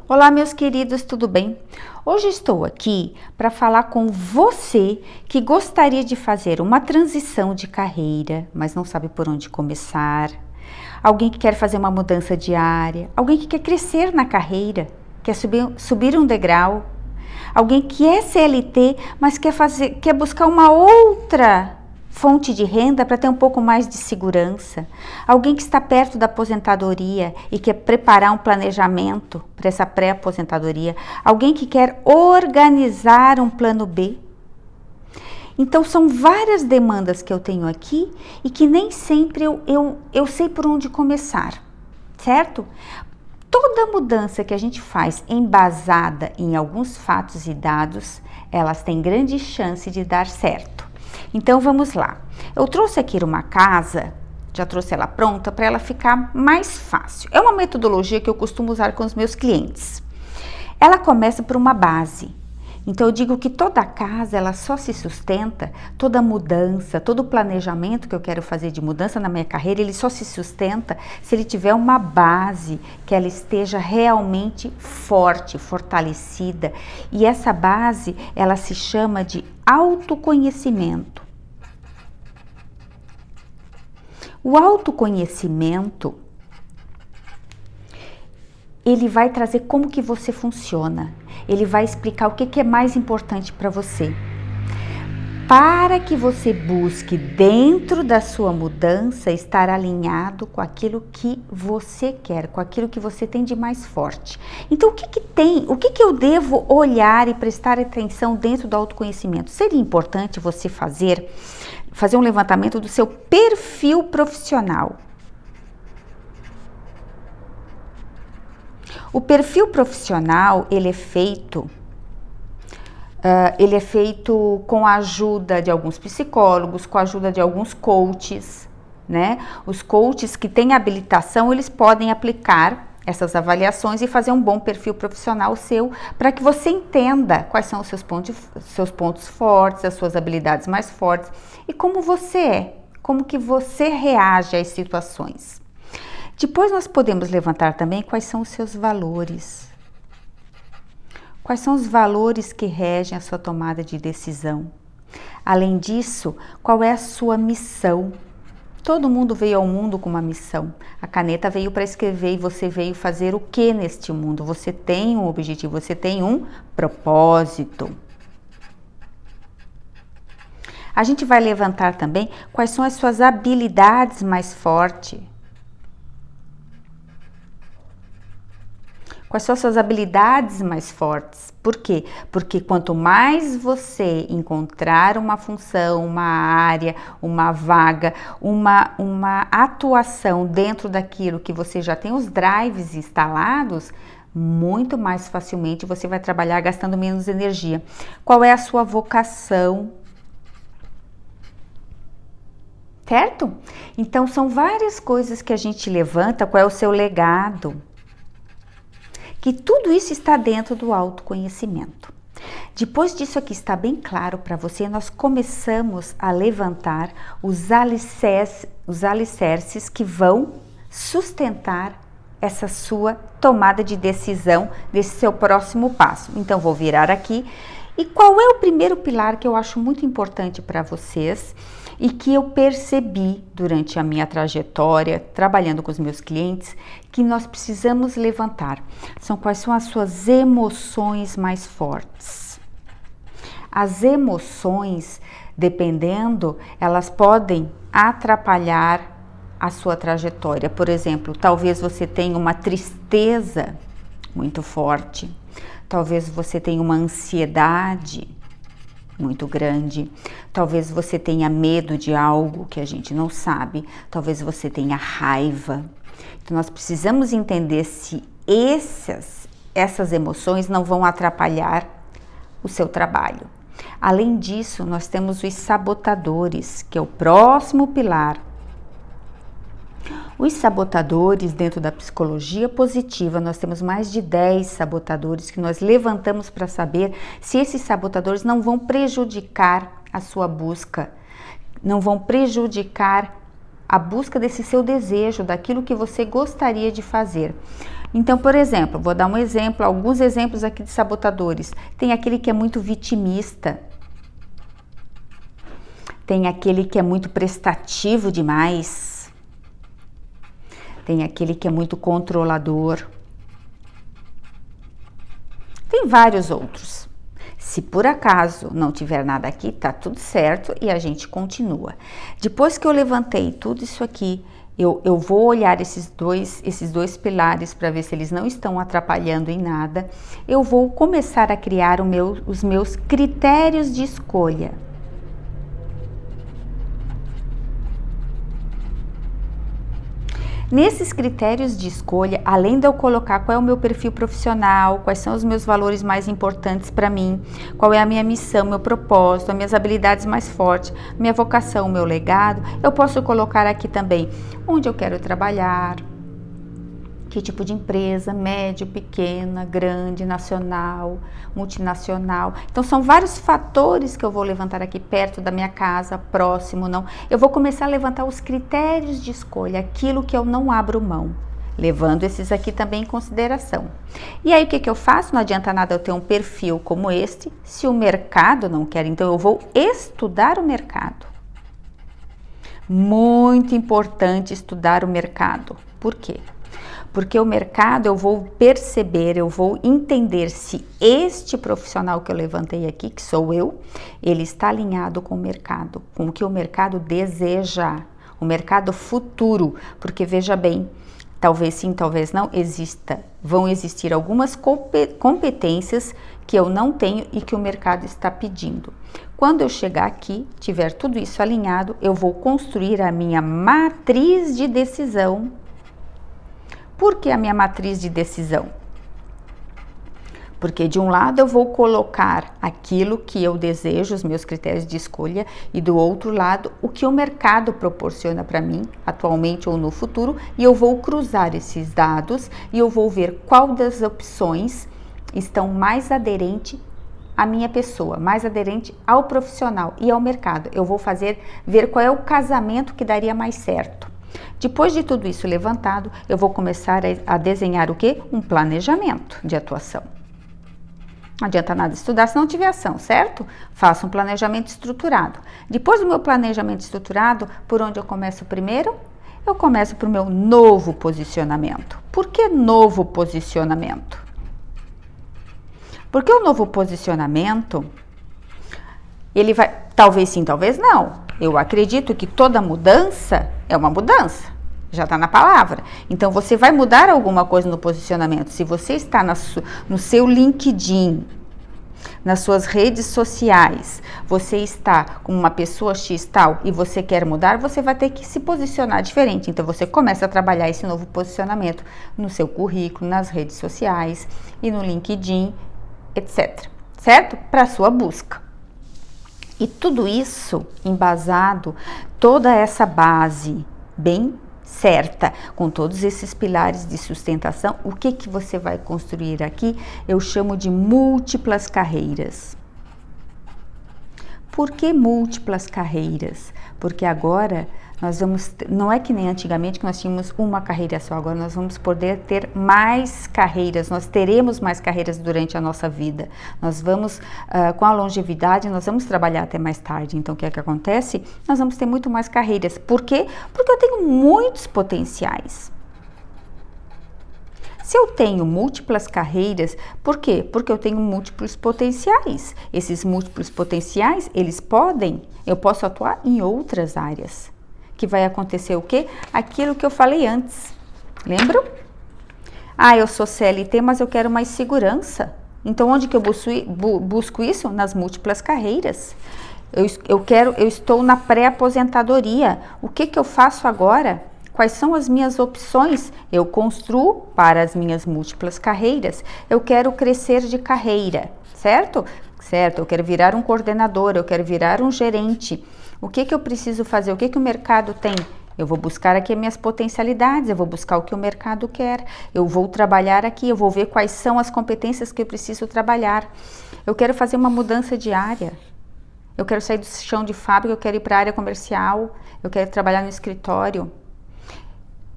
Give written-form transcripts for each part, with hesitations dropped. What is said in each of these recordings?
Olá, meus queridos, tudo bem? Hoje estou aqui para falar com você que gostaria de fazer uma transição de carreira, mas não sabe por onde começar. Alguém que quer fazer uma mudança diária, alguém que quer crescer na carreira, quer subir um degrau. Alguém que é CLT, mas quer buscar uma outra fonte de renda para ter um pouco mais de segurança. Alguém que está perto da aposentadoria e quer preparar um planejamento para essa pré-aposentadoria. Alguém que quer organizar um plano B. Então, são várias demandas que eu tenho aqui e que nem sempre eu sei por onde começar, certo? Toda mudança que a gente faz embasada em alguns fatos e dados, elas têm grande chance de dar certo. Então vamos lá. Eu trouxe aqui uma casa, já trouxe ela pronta para ela ficar mais fácil. É uma metodologia que eu costumo usar com os meus clientes. Ela começa por uma base. Então eu digo que toda casa ela só se sustenta, toda mudança, todo planejamento que eu quero fazer de mudança na minha carreira, ele só se sustenta se ele tiver uma base que ela esteja realmente forte, fortalecida. E essa base, ela se chama de autoconhecimento. O autoconhecimento, ele vai trazer como que você funciona. Ele vai explicar o que é mais importante para você. Para que você busque dentro da sua mudança estar alinhado com aquilo que você quer, com aquilo que você tem de mais forte. Então, o que eu devo olhar e prestar atenção dentro do autoconhecimento? Seria importante você fazer um levantamento do seu perfil profissional. O perfil profissional, ele é feito com a ajuda de alguns psicólogos, com a ajuda de alguns coaches, né? Os coaches que têm habilitação, eles podem aplicar essas avaliações e fazer um bom perfil profissional seu, para que você entenda quais são os seus pontos fortes, as suas habilidades mais fortes e como você é, como que você reage às situações. Depois nós podemos levantar também quais são os seus valores. Quais são os valores que regem a sua tomada de decisão? Além disso, qual é a sua missão? Todo mundo veio ao mundo com uma missão. A caneta veio para escrever e você veio fazer o que neste mundo? Você tem um objetivo, você tem um propósito. A gente vai levantar também quais são as suas habilidades mais fortes. Quais são as suas habilidades mais fortes? Por quê? Porque quanto mais você encontrar uma função, uma área, uma vaga, uma atuação dentro daquilo que você já tem os drives instalados, muito mais facilmente você vai trabalhar gastando menos energia. Qual é a sua vocação? Certo? Então, são várias coisas que a gente levanta. Qual é o seu legado? Que tudo isso está dentro do autoconhecimento. Depois disso aqui está bem claro para você, nós começamos a levantar os alicerces que vão sustentar essa sua tomada de decisão desse seu próximo passo. Então, vou virar aqui. E qual é o primeiro pilar que eu acho muito importante para vocês e que eu percebi durante a minha trajetória, trabalhando com os meus clientes, que nós precisamos levantar? Quais são as suas emoções mais fortes? As emoções, dependendo, elas podem atrapalhar a sua trajetória. Por exemplo, talvez você tenha uma tristeza muito forte, talvez você tenha uma ansiedade muito grande, talvez você tenha medo de algo que a gente não sabe, talvez você tenha raiva. Então nós precisamos entender se essas emoções não vão atrapalhar o seu trabalho. Além disso, nós temos os sabotadores, que é o próximo pilar. Os sabotadores, dentro da psicologia positiva, nós temos mais de 10 sabotadores que nós levantamos para saber se esses sabotadores não vão prejudicar a sua busca, não vão prejudicar a busca desse seu desejo, daquilo que você gostaria de fazer. Então, por exemplo, vou dar um exemplo, alguns exemplos aqui de sabotadores. Tem aquele que é muito vitimista. Tem aquele que é muito prestativo demais. Tem aquele que é muito controlador. Tem vários outros. Se por acaso não tiver nada aqui, tá tudo certo e a gente continua. Depois que eu levantei tudo isso aqui, eu vou olhar esses dois pilares para ver se eles não estão atrapalhando em nada. Eu vou começar a criar os meus critérios de escolha. Nesses critérios de escolha, além de eu colocar qual é o meu perfil profissional, quais são os meus valores mais importantes para mim, qual é a minha missão, meu propósito, as minhas habilidades mais fortes, minha vocação, meu legado, eu posso colocar aqui também onde eu quero trabalhar, que tipo de empresa, médio, pequena, grande, nacional, multinacional. Então são vários fatores que eu vou levantar aqui perto da minha casa, próximo, não. Eu vou começar a levantar os critérios de escolha, aquilo que eu não abro mão, levando esses aqui também em consideração. E aí o que eu faço? Não adianta nada eu ter um perfil como este, se o mercado não quer, então eu vou estudar o mercado. Muito importante estudar o mercado. Por quê? Porque o mercado eu vou perceber, eu vou entender se este profissional que eu levantei aqui, que sou eu, ele está alinhado com o mercado, com o que o mercado deseja, o mercado futuro. Porque veja bem, talvez sim, talvez não, vão existir algumas competências que eu não tenho e que o mercado está pedindo. Quando eu chegar aqui, tiver tudo isso alinhado, eu vou construir a minha matriz de decisão. Por que a minha matriz de decisão? Porque de um lado eu vou colocar aquilo que eu desejo, os meus critérios de escolha, e do outro lado o que o mercado proporciona para mim, atualmente ou no futuro, e eu vou cruzar esses dados e eu vou ver qual das opções estão mais aderente à minha pessoa, mais aderente ao profissional e ao mercado. Eu vou ver qual é o casamento que daria mais certo. Depois de tudo isso levantado, eu vou começar a desenhar o quê? Um planejamento de atuação. Não adianta nada estudar se não tiver ação, certo? Faça um planejamento estruturado. Depois do meu planejamento estruturado, por onde eu começo primeiro? Eu começo para o meu novo posicionamento. Por que novo posicionamento? Porque o novo posicionamento, ele vai, talvez sim, talvez não. Eu acredito que toda mudança é uma mudança, já está na palavra. Então você vai mudar alguma coisa no posicionamento. Se você está no seu LinkedIn, nas suas redes sociais, você está com uma pessoa X tal e você quer mudar, você vai ter que se posicionar diferente. Então você começa a trabalhar esse novo posicionamento no seu currículo, nas redes sociais e no LinkedIn, etc. Certo? Para a sua busca. E tudo isso embasado, toda essa base bem certa, com todos esses pilares de sustentação, o que você vai construir aqui? Eu chamo de múltiplas carreiras. Por que múltiplas carreiras? Porque agora nós não é que nem antigamente que nós tínhamos uma carreira só, agora nós vamos poder ter mais carreiras, nós teremos mais carreiras durante a nossa vida. Nós vamos, com a longevidade, nós vamos trabalhar até mais tarde. Então, o que é que acontece? Nós vamos ter muito mais carreiras. Por quê? Porque eu tenho muitos potenciais. Se eu tenho múltiplas carreiras, por quê? Porque eu tenho múltiplos potenciais. Esses múltiplos potenciais, eu posso atuar em outras áreas. Que vai acontecer o quê? Aquilo que eu falei antes. Lembram? Eu sou CLT, mas eu quero mais segurança. Então, onde que eu busco isso? Nas múltiplas carreiras. Eu estou na pré-aposentadoria. O que eu faço agora? Quais são as minhas opções? Eu construo para as minhas múltiplas carreiras. Eu quero crescer de carreira, certo? Certo, eu quero virar um coordenador, eu quero virar um gerente. O que eu preciso fazer? O que o mercado tem? Eu vou buscar aqui as minhas potencialidades, eu vou buscar o que o mercado quer, eu vou trabalhar aqui, eu vou ver quais são as competências que eu preciso trabalhar. Eu quero fazer uma mudança de área. Eu quero sair do chão de fábrica, eu quero ir para a área comercial, eu quero trabalhar no escritório.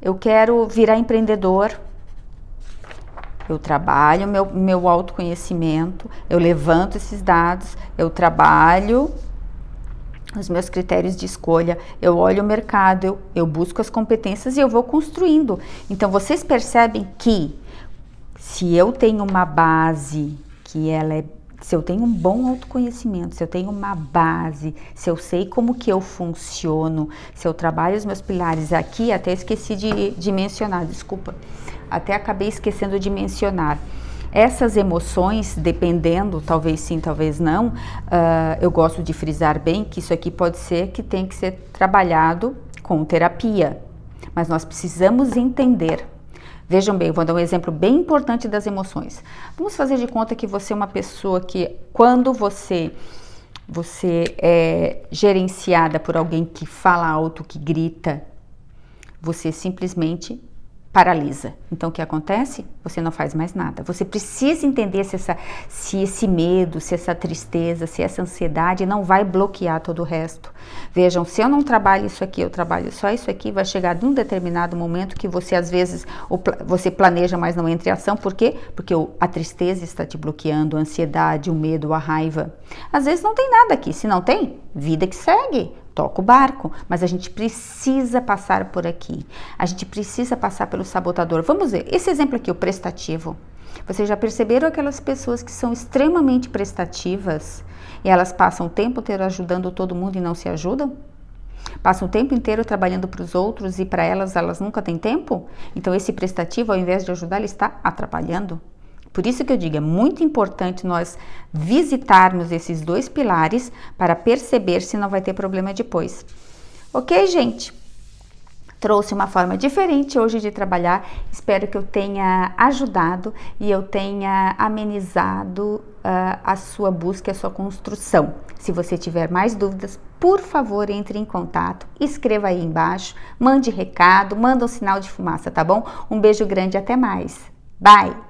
Eu quero virar empreendedor. Eu trabalho meu autoconhecimento, eu levanto esses dados, eu trabalho os meus critérios de escolha, eu olho o mercado, eu busco as competências e eu vou construindo. Então, vocês percebem que se eu tenho uma base, se eu tenho um bom autoconhecimento, se eu tenho uma base, se eu sei como que eu funciono, se eu trabalho os meus pilares aqui, até esqueci de mencionar, desculpa, até acabei esquecendo de mencionar. Essas emoções, dependendo, talvez sim, talvez não, eu gosto de frisar bem que isso aqui pode ser que tem que ser trabalhado com terapia, mas nós precisamos entender. Vejam bem, eu vou dar um exemplo bem importante das emoções. Vamos fazer de conta que você é uma pessoa que, quando você é gerenciada por alguém que fala alto, que grita, você simplesmente paralisa. Então, o que acontece? Você não faz mais nada. Você precisa entender se esse medo, se essa tristeza, se essa ansiedade não vai bloquear todo o resto. Vejam, se eu não trabalho isso aqui, eu trabalho só isso aqui, vai chegar num determinado momento que você, às vezes, você planeja, mas não entra em ação. Por quê? Porque a tristeza está te bloqueando, a ansiedade, o medo, a raiva. Às vezes não tem nada aqui. Se não tem, vida que segue. Toca o barco, mas a gente precisa passar por aqui, a gente precisa passar pelo sabotador. Vamos ver, esse exemplo aqui, o prestativo. Vocês já perceberam aquelas pessoas que são extremamente prestativas e elas passam o tempo inteiro ajudando todo mundo e não se ajudam? Passam o tempo inteiro trabalhando para os outros e para elas nunca têm tempo? Então esse prestativo, ao invés de ajudar, ele está atrapalhando. Por isso que eu digo, é muito importante nós visitarmos esses dois pilares para perceber se não vai ter problema depois. Ok, gente? Trouxe uma forma diferente hoje de trabalhar. Espero que eu tenha ajudado e eu tenha amenizado a sua busca e a sua construção. Se você tiver mais dúvidas, por favor, entre em contato, escreva aí embaixo, mande recado, manda um sinal de fumaça, tá bom? Um beijo grande, até mais. Bye!